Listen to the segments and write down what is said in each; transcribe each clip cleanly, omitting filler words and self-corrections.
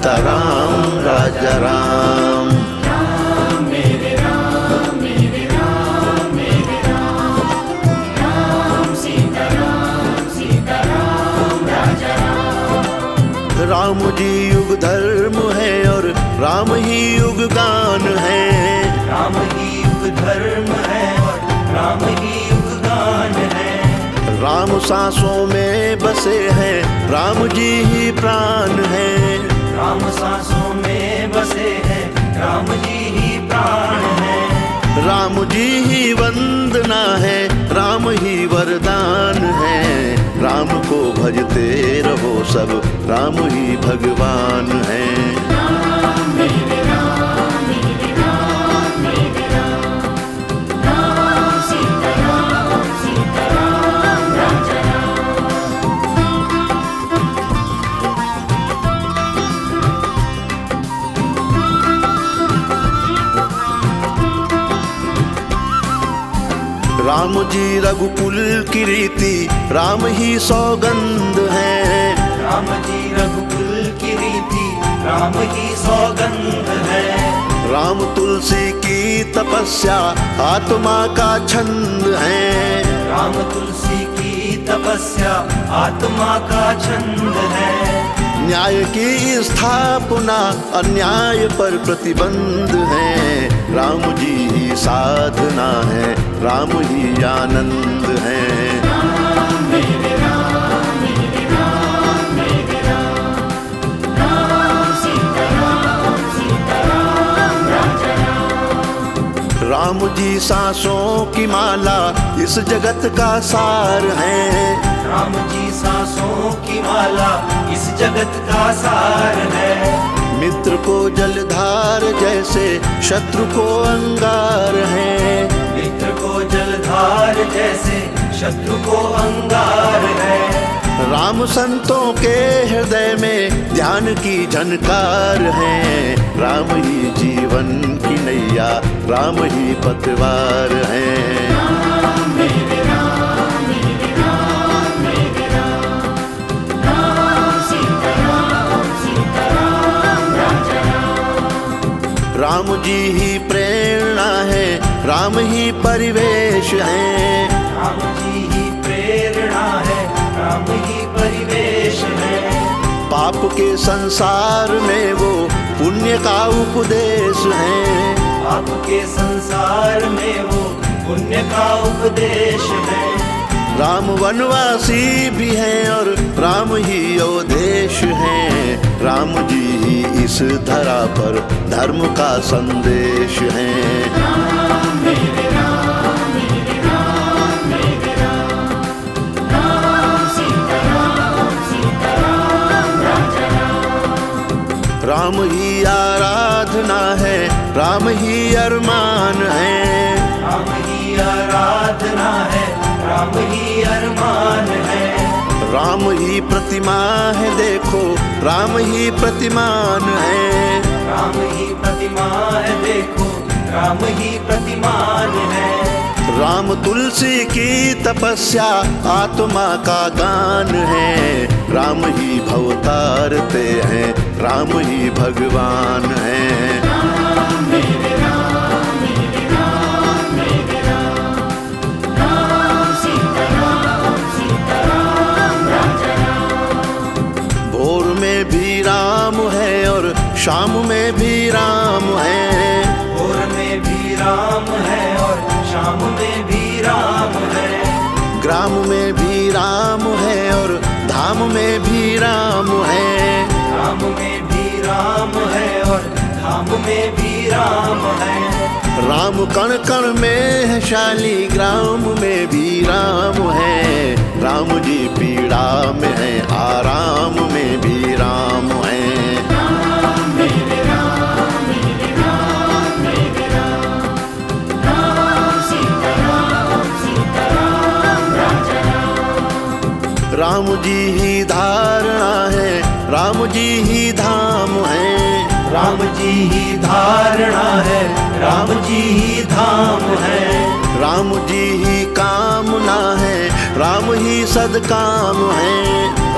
सीताराम राजा राम। राम मेरे राम मेरे राम मेरे राम, राम सीताराम सीताराम राजा राम। राम जी युग धर्म है और राम ही युग गान है। राम ही युग धर्म है और राम ही युग गान है। राम सांसों में बसे हैं, राम जी ही प्राण है। राम सांसों में बसे हैं, राम जी ही प्राण है। राम जी ही वंदना है, राम ही वरदान है। राम को भजते रहो सब, राम ही भगवान है। राम मेरे राम मेरे राम मेरे राम, राम सीताराम सीताराम राजा राम। राम जी रघुकुल की रीति, राम ही सौगंध है। राम जी रघुकुल की रीति, राम ही सौगंध है। राम तुलसी की तपस्या, आत्मा का छंद है। राम तुलसी की तपस्या, आत्मा का छंद है। न्याय की स्थापना, अन्याय पर प्रतिबंध है। राम जी ही साधना है, राम ही आनंद है। राम मेरे राम मेरे राम मेरे राम, राम सीताराम सीताराम राजा राम। राम जी सांसों की माला, इस जगत का सार है। राम जी सांसों की माला, इस जगत का सार है। मित्र को जलधार जैसे, शत्रु को अंगार है। मित्र को जलधार जैसे, शत्रु को अंगार है। राम संतों के हृदय में ध्यान की झनकार है। राम ही जीवन की नैया, राम ही पतवार है। राम मेरे राम मेरे राम मेरे राम, राम सीताराम सीताराम राजा राम। राम जी ही प्रेरणा है, राम ही परिवेश है। राम जी ही प्रेरणा है, राम ही परिवेश है। पाप के संसार में वो पुण्य का उपदेश है। आपके संसार में वो पुण्य का उपदेश है। राम वनवासी भी हैं और राम ही अवधेश हैं। राम जी ही इस धरा पर धर्म का संदेश है। राम मेरे राम मेरे राम मेरे राम, राम सीताराम सीताराम राजा राम। राम ही आराधना है, राम ही अरमान है। राम ही आराधना है, राम ही अरमान है। राम ही प्रतिमा है, देखो राम ही प्रतिमान है। राम ही प्रतिमा है, देखो राम ही प्रतिमान है। राम तुलसी की तपस्या, आत्मा का गान है। राम ही भवतारते हैं, राम ही भगवान है। राम मेरे राम मेरे राम मेरे राम, राम सीताराम सीताराम राजा राम। भोर में भी राम है और शाम में भी राम है। भोर में भी राम है और शाम में भी राम है। ग्राम में भी राम है और धाम में भी राम है। राम में भी राम है और धाम में भी राम है। राम कण कण में है शाली, ग्राम में भी राम है। राम जी पीड़ा में है, आराम में भी राम है। राम मेरे राम मेरे राम मेरे राम, राम सीताराम सीताराम राजा राम। राम जी ही धारणा है, राम जी ही धाम है। राम जी ही धारणा है, राम जी ही धाम है। राम जी ही कामना है, राम ही सदकाम है।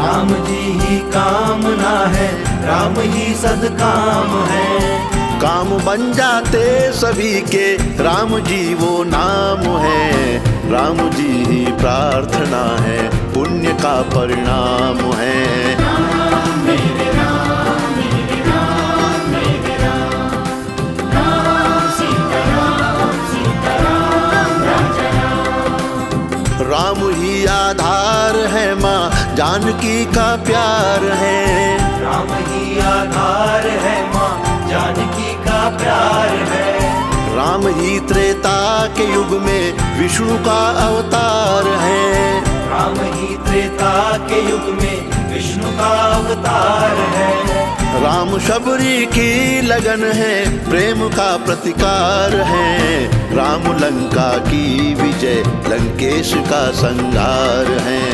राम जी ही कामना है, राम ही सदकाम है। काम बन जाते सभी के, राम जी वो नाम है। राम जी ही प्रार्थना है, पुण्य का परिणाम है। राम ही आधार है, माँ जानकी का प्यार है। राम ही आधार है, माँ जानकी का प्यार है। राम ही त्रेता के युग में विष्णु का अवतार है। राम ही त्रेता के युग में विष्णु का अवतार है। राम शबरी की लगन है, प्रेम का प्रतिकार है। राम लंका की विजय, लंकेश का संहार है।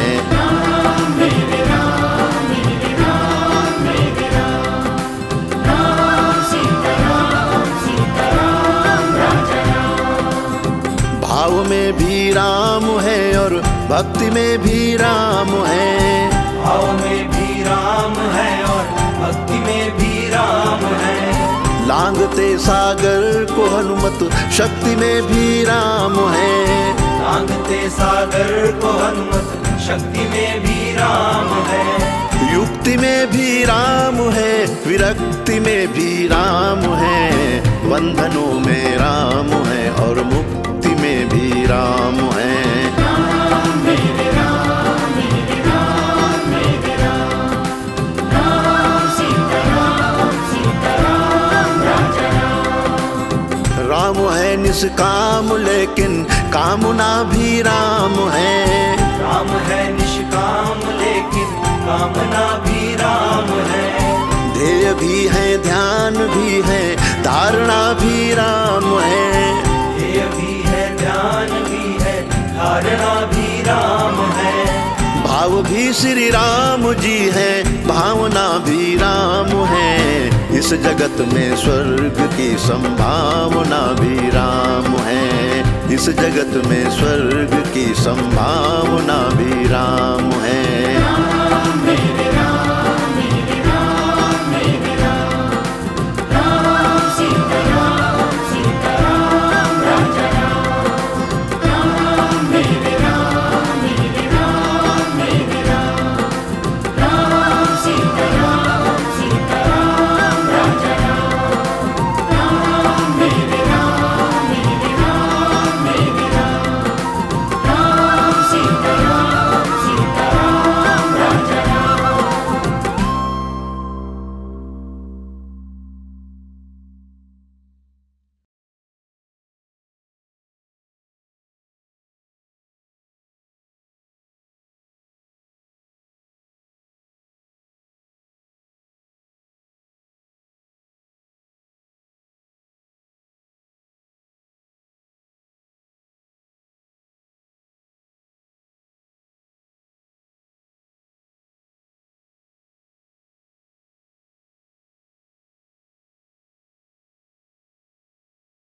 भाव में भी राम है और भक्ति में भी राम है। भाव में भी राम है और भक्ति में भी राम है। लांघते सागर को हनुमत, शक्ति में भी राम है। लांघते सागर को हनुमत, शक्ति में भी राम है। युक्ति में भी राम है, विरक्ति में भी राम है। बंधनों में राम है और मुक्ति में भी राम है। राम है निष्काम लेकिन कामना भी राम है। राम है निष्काम लेकिन कामना भी राम है। ध्येय भी है, ध्यान भी है, धारणा भी राम है। ध्येय भी है, ध्यान भी है, धारणा भी राम है। भाव भी श्री राम जी है, भावना भी राम है। इस जगत में स्वर्ग की संभावना भी राम है। इस जगत में स्वर्ग की संभावना भी राम